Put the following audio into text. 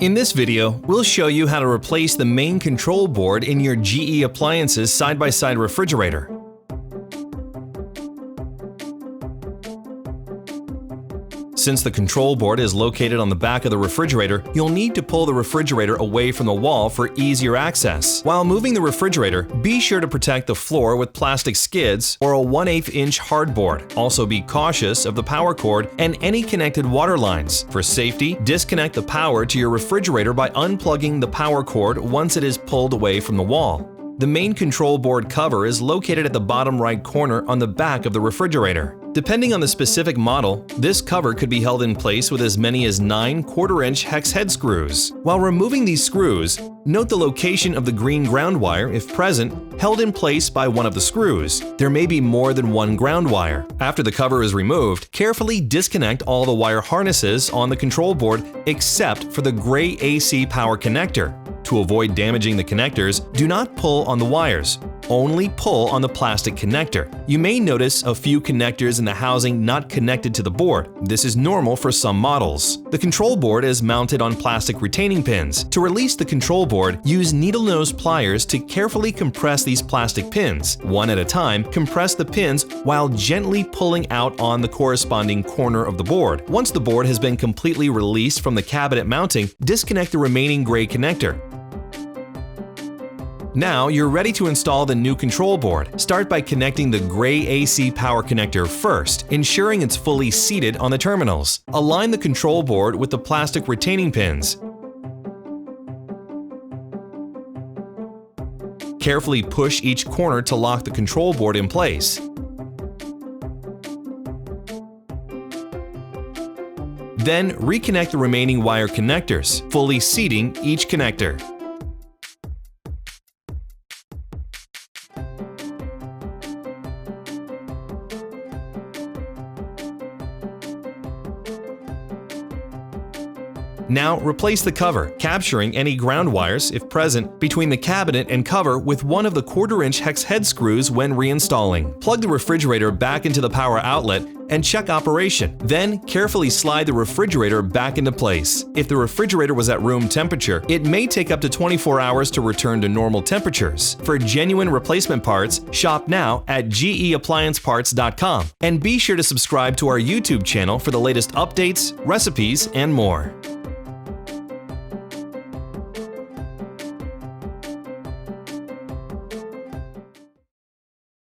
In this video, we'll show you how to replace the main control board in your GE Appliances side-by-side refrigerator. Since the control board is located on the back of the refrigerator, you'll need to pull the refrigerator away from the wall for easier access. While moving the refrigerator, be sure to protect the floor with plastic skids or a 1/8-inch hardboard. Also be cautious of the power cord and any connected water lines. For safety, disconnect the power to your refrigerator by unplugging the power cord once it is pulled away from the wall. The main control board cover is located at the bottom right corner on the back of the refrigerator. Depending on the specific model, this cover could be held in place with as many as 9 1/4-inch hex head screws. While removing these screws, note the location of the green ground wire, if present, held in place by one of the screws. There may be more than one ground wire. After the cover is removed, carefully disconnect all the wire harnesses on the control board except for the gray AC power connector. To avoid damaging the connectors, do not pull on the wires. Only pull on the plastic connector. You may notice a few connectors in the housing not connected to the board. This is normal for some models. The control board is mounted on plastic retaining pins. To release the control board, use needle nose pliers to carefully compress these plastic pins. One at a time, compress the pins while gently pulling out on the corresponding corner of the board. Once the board has been completely released from the cabinet mounting, disconnect the remaining gray connector. Now you're ready to install the new control board. Start by connecting the gray AC power connector first, ensuring it's fully seated on the terminals. Align the control board with the plastic retaining pins. Carefully push each corner to lock the control board in place. Then reconnect the remaining wire connectors, fully seating each connector. Now replace the cover, capturing any ground wires, if present, between the cabinet and cover with one of the 1/4-inch hex head screws when reinstalling. Plug the refrigerator back into the power outlet and check operation. Then carefully slide the refrigerator back into place. If the refrigerator was at room temperature, it may take up to 24 hours to return to normal temperatures. For genuine replacement parts, shop now at geapplianceparts.com. And be sure to subscribe to our YouTube channel for the latest updates, recipes, and more.